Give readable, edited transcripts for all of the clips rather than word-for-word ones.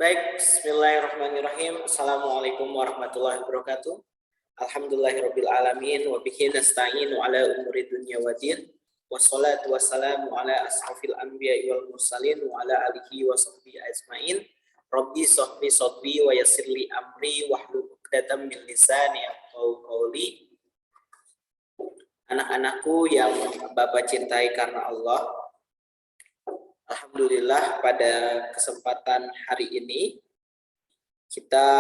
Baik, bismillahirrahmanirrahim. Assalamualaikum warahmatullahi wabarakatuh. Alhamdulillahirabbil alamin wa bihi nasta'inu ala umuri dunya waddin. Wassalatu wassalamu ala asrofil anbiya'i wal mursalin wa ala alihi wa sahbihi ajmain. Rabbi sahbi sadri wa yassirli amri wahlul 'uqdatam min lisani yafqahu qawli. Anak-anakku yang Bapak cintai karena Allah, alhamdulillah pada kesempatan hari ini kita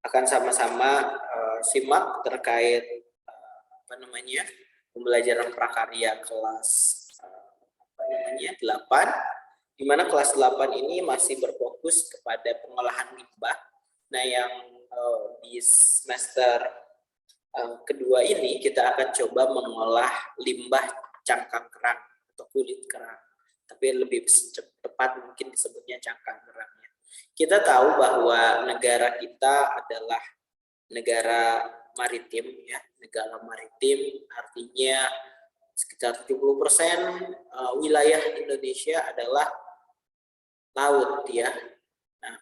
akan sama-sama simak terkait pembelajaran prakarya kelas 8, di mana kelas 8 ini masih berfokus kepada pengolahan limbah. Nah, yang di semester kedua ini kita akan coba mengolah limbah cangkang kerang atau kulit kerang, tapi lebih tepat mungkin disebutnya cangkang kerangnya. Kita tahu bahwa negara kita adalah negara maritim, ya, negara maritim artinya sekitar 70% wilayah Indonesia adalah laut, ya. Nah,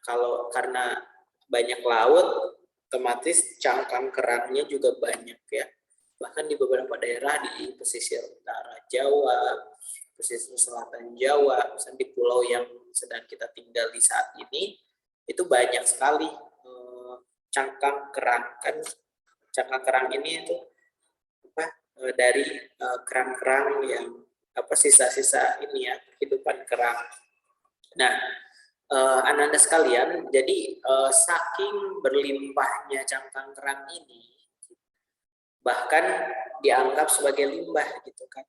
karena banyak laut, otomatis cangkang kerangnya juga banyak, ya. Bahkan di beberapa daerah di pesisir utara Jawa, pesisir selatan Jawa, misalnya di pulau yang sedang kita tinggal di saat ini, itu banyak sekali cangkang kerang. Kan cangkang kerang ini itu dari kerang-kerang yang sisa-sisa ini, ya, kehidupan kerang. Nah, Ananda sekalian, jadi saking berlimpahnya cangkang kerang ini, bahkan dianggap sebagai limbah gitu kan,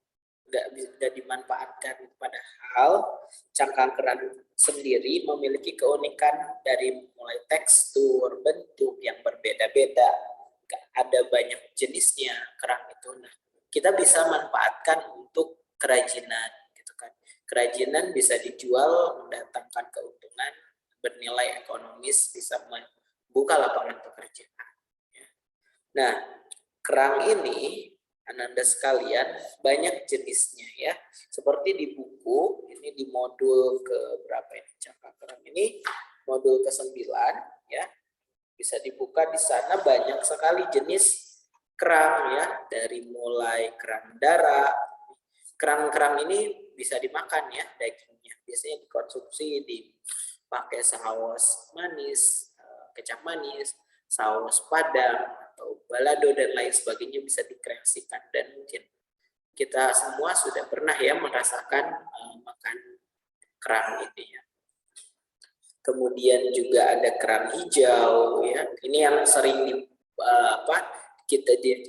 nggak dimanfaatkan. Padahal cangkang kerang sendiri memiliki keunikan dari mulai tekstur, bentuk yang berbeda-beda, ada banyak jenisnya kerang itu. Nah, kita bisa manfaatkan untuk kerajinan gitu kan. Kerajinan bisa dijual, mendatangkan keuntungan, bernilai ekonomis, bisa membuka lapangan pekerjaan. Nah, kerang ini, Ananda sekalian, banyak jenisnya, ya. Seperti di buku, ini di modul ke berapa ini cangkang kerang ini, modul ke-9, ya. Bisa dibuka di sana, banyak sekali jenis kerang, ya, dari mulai kerang darah. Kerang-kerang ini bisa dimakan, ya, dagingnya. Biasanya dikonsumsi dipakai saus manis, kecap manis, saus padang, atau balado dan lain sebagainya bisa dikreasikan. Dan mungkin kita semua sudah pernah, ya, merasakan makan kerang ini, ya. Kemudian juga ada kerang hijau, ya. Ini yang sering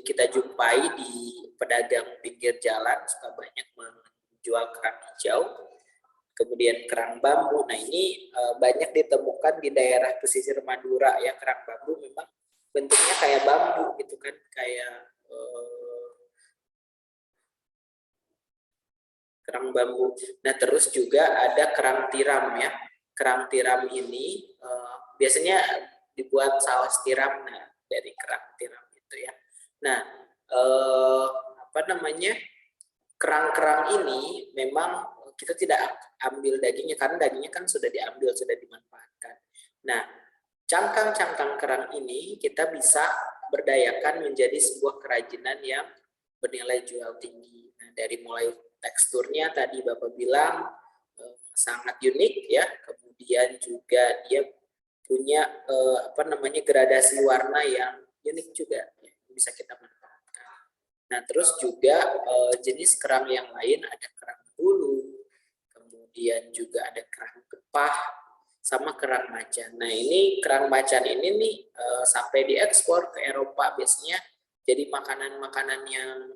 kita jumpai di pedagang pinggir jalan, suka banyak menjual kerang hijau. Kemudian kerang bambu. Nah, ini banyak ditemukan di daerah pesisir Madura, ya. Kerang bambu memang bentuknya kayak bambu gitu kan, kayak kerang bambu. Nah, terus juga ada kerang tiram, ya. Kerang tiram ini biasanya dibuat saus tiram, nah, dari kerang tiram itu, ya. Nah, kerang-kerang ini memang kita tidak ambil dagingnya karena dagingnya kan sudah diambil, sudah dimanfaatkan. Nah, cangkang-cangkang kerang ini kita bisa berdayakan menjadi sebuah kerajinan yang bernilai jual tinggi. Nah, dari mulai teksturnya tadi Bapak bilang sangat unik, ya. Kemudian juga dia punya gradasi warna yang unik juga, ya, bisa kita manfaatkan. Nah, terus juga jenis kerang yang lain, ada kerang bulu, kemudian juga ada kerang kepah, sama kerang macan. Nah, ini kerang macan ini nih sampai diekspor ke Eropa, biasanya jadi makanan-makanan yang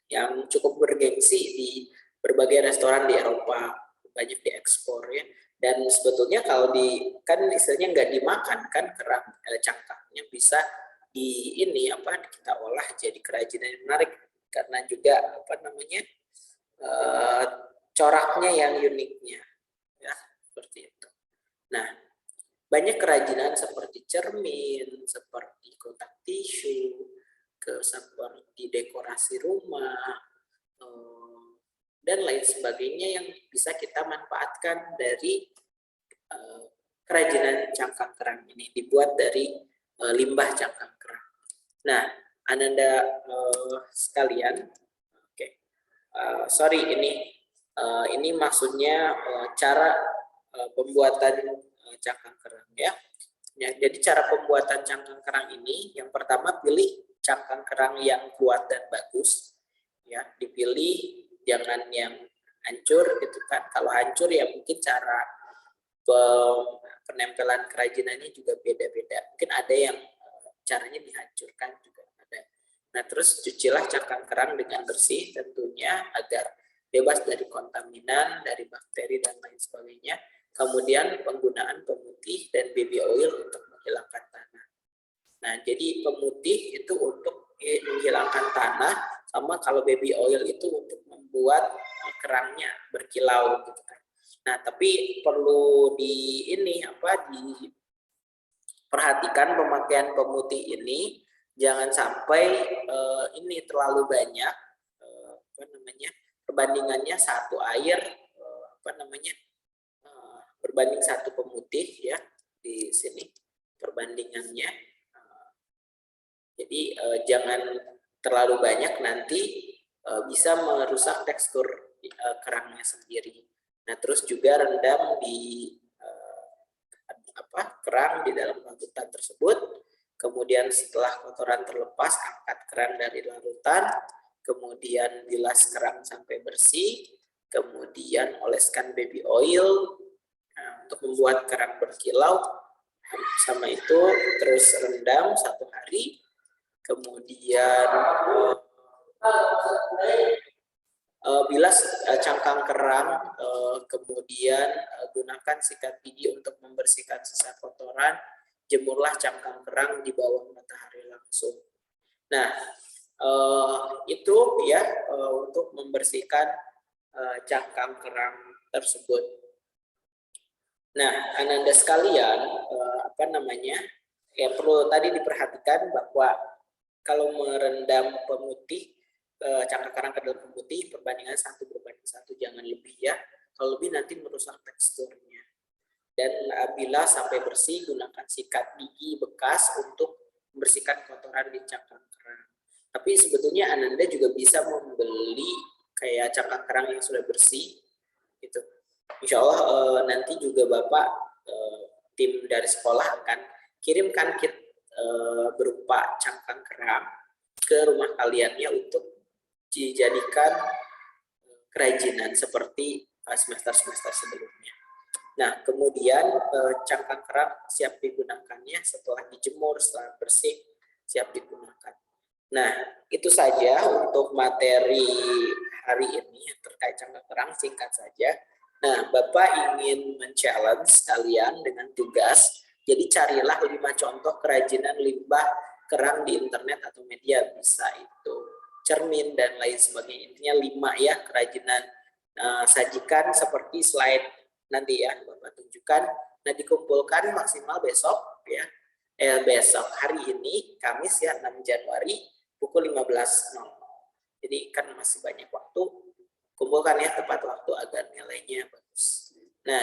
yang cukup bergengsi di berbagai restoran di Eropa, banyak diekspor, ya. Dan sebetulnya kalau kan istilahnya nggak dimakan kan kerang cangkangnya, bisa kita olah jadi kerajinan yang menarik karena juga coraknya yang uniknya, ya, seperti itu. Nah, banyak kerajinan seperti cermin, seperti kotak tisu, seperti dekorasi rumah, dan lain sebagainya yang bisa kita manfaatkan dari kerajinan cangkang kerang ini, dibuat dari limbah cangkang kerang. Nah, Ananda sekalian, sorry ini maksudnya cara pembuatan cangkang kerang ya. Jadi cara pembuatan cangkang kerang ini, yang pertama pilih cangkang kerang yang kuat dan bagus, ya dipilih, jangan yang hancur gitu kan. Kalau hancur ya mungkin cara penempelan kerajinannya juga beda-beda. Mungkin ada yang caranya dihancurkan juga ada. Nah, terus cucilah cangkang kerang dengan bersih tentunya agar bebas dari kontaminan, dari bakteri dan lain sebagainya. Kemudian penggunaan pemutih dan baby oil untuk menghilangkan tanah. Nah, jadi pemutih itu untuk menghilangkan tanah, sama kalau baby oil itu untuk membuat kerangnya berkilau gitu kan. Nah, tapi perlu diperhatikan pemakaian pemutih ini, jangan sampai ini terlalu banyak perbandingannya satu air berbanding satu pemutih ya di sini perbandingannya. Jadi jangan terlalu banyak, nanti bisa merusak tekstur kerangnya sendiri. Nah, terus juga rendam di kerang di dalam larutan tersebut. Kemudian setelah kotoran terlepas, angkat kerang dari larutan, kemudian bilas kerang sampai bersih, kemudian oleskan baby oil untuk membuat kerang berkilau. Sama itu terus rendam 1 hari, kemudian bilas cangkang kerang, kemudian gunakan sikat gigi untuk membersihkan sisa kotoran, jemurlah cangkang kerang di bawah matahari langsung. Nah, itu ya untuk membersihkan cangkang kerang tersebut. Nah, Ananda sekalian, ya perlu tadi diperhatikan bahwa kalau merendam pemutih cangkang kerang ke dalam pemutih, perbandingan 1 berbanding 1, jangan lebih ya. Kalau lebih nanti merusak teksturnya. Dan bila sampai bersih, gunakan sikat gigi bekas untuk membersihkan kotoran di cangkang kerang. Tapi sebetulnya Ananda juga bisa membeli kayak cangkang kerang yang sudah bersih, gitu. Insya Allah nanti juga Bapak tim dari sekolah akan kirimkan kit berupa cangkang kerang ke rumah kalian ya, untuk dijadikan kerajinan seperti semester-semester sebelumnya. Nah, kemudian cangkang kerang siap digunakannya setelah dijemur, setelah bersih, siap digunakan. Nah, itu saja untuk materi hari ini terkait cangkang kerang, singkat saja. Nah, Bapak ingin men-challenge kalian dengan tugas, jadi carilah 5 contoh kerajinan limbah kerang di internet atau media, bisa itu cermin dan lain sebagainya. Intinya 5 ya kerajinan. Sajikan seperti slide nanti ya Bapak tunjukkan. Nah, dikumpulkan maksimal besok ya. Besok hari ini Kamis ya 6 Januari pukul 15.00. Jadi kan masih banyak waktu. Kumpulkan ya tepat waktu agar nilainya bagus. Nah,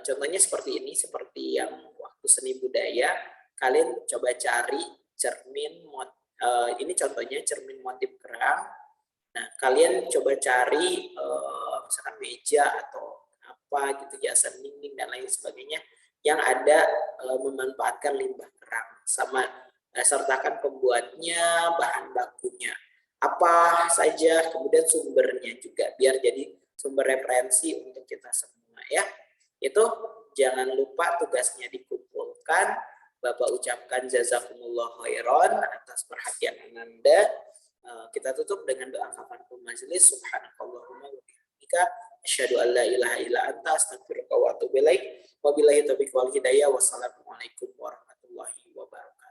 contohnya seperti ini, seperti yang waktu seni budaya, kalian coba cari cermin, ini contohnya cermin motif kerang. Nah, kalian coba cari misalkan meja atau apa gitu, hiasan dinding dan lain sebagainya yang ada memanfaatkan limbah kerang, sama sertakan pembuatnya, bahan bakunya apa saja, kemudian sumbernya juga, biar jadi sumber referensi untuk kita semua ya. Itu jangan lupa tugasnya dikumpulkan. Bapak ucapkan jazakumullah khairan atas perhatian Ananda. Kita tutup dengan doa kafaratul majelis. Subhanakallahumma wa bihamdika asyhadu an la ilaha illa anta astaghfiruka wa atubu ilaik. Wabillahi taufiq wal hidayah. Wassalamualaikum warahmatullahi wabarakatuh.